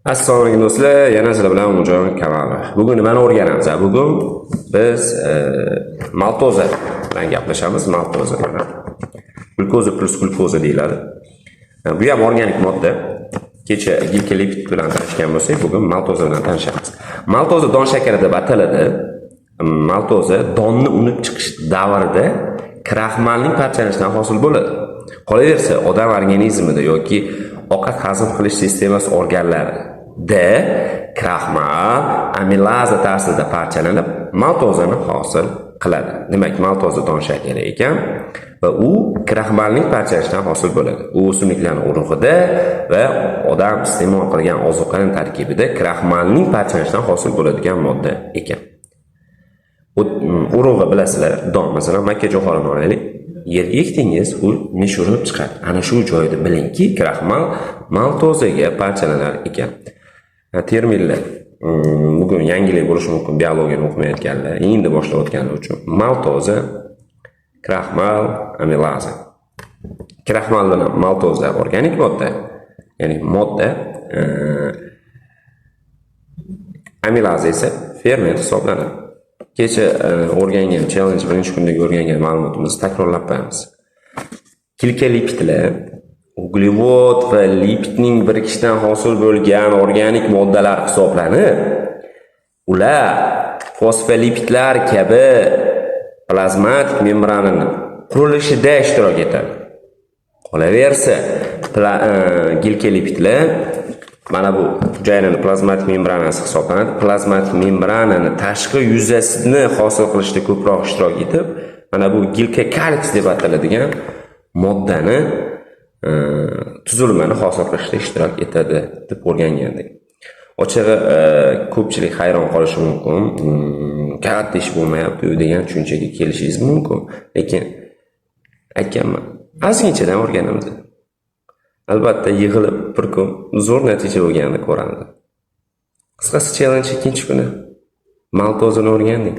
Assalomu alaykum do'stlar, yana sizlar bilan Umurjon Kamalov. Bugun nimani o'rganamiz? Bugun biz maltoza bilan gaplashamiz. Maltoza mana glukoza plus glukoza deyiladi. Bu ham organik modda. Kecha glikolit bilan tanishgan bo'lsak, bugun maltoza bilan tanishamiz. Maltoza don shakari deb ataladi. Maltoza donni unib chiqish davrida kraxmalning parchalanishidan hosil bo'ladi. Qolaversa, odam organizmida yoki ovqat hazm qilish sistemasi organlarida kraxmal amilaza ta'sirida parchalanib maltozani hosil qiladi. Demak, maltoza don shakari ekan va u kraxmalning parchalanishidan hosil bo'ladi. U o'simliklarning urug'ida va odam iste'mol qilgan ozuqaning tarkibida kraxmalning parchalanishidan hosil bo'ladigan modda ekan. Urug'i bilasizlar, don, masalan, makka jo'xorini olaylik. Yerga ekdingiz, u nishurinib chiqadi. Ana shu joyda bilingki, kraxmal maltozaga parchalanar ekan. Terminlar bugun yangilik bo'lishi mumkin, biologiyani o'qimayotganlar, endi boshlayotganlar uchun maltoza, kraxmal, amilaza. Kraxmal bilan maltoza organik modda, ya'ni modda, amilaza esa ferment hisoblanadi. Kecha o'rgangan challenge birinchi kundagi o'rgangan ma'lumotimizni takrorlab qo'yamiz. Glikolepitlar uglevod va lipidning birikishidan hosil bo'lgan organik moddalar hisoblanib, ular fosfolipidlar kabi plazmatik membrananing qurilishida ishtirok etadi. Qolaversa, glikolepitlar mana bu hujayraning plazmatik membranasi hisoblanadi. Plazmatik membranani tashqi yuzasini hosil qilishda ko'proq ishtirok etib, mana bu glikokalix deb ataladigan moddani tuzilmani hosil qilishda ishtirok etadi deb o'rgangandik. Ochig'i ko'pchilik hayron qolishi mumkin. Katta ish bo'lmayapti degan tushunchaga kelishingiz mumkin. Lekin aytganman, ozginchadan o'rganamiz. Albatta yig'ilib bir kun zo'r natija bo'lganini ko'ramiz. Qisqasi challenge ikkinchi kuni maltozani o'rgandik.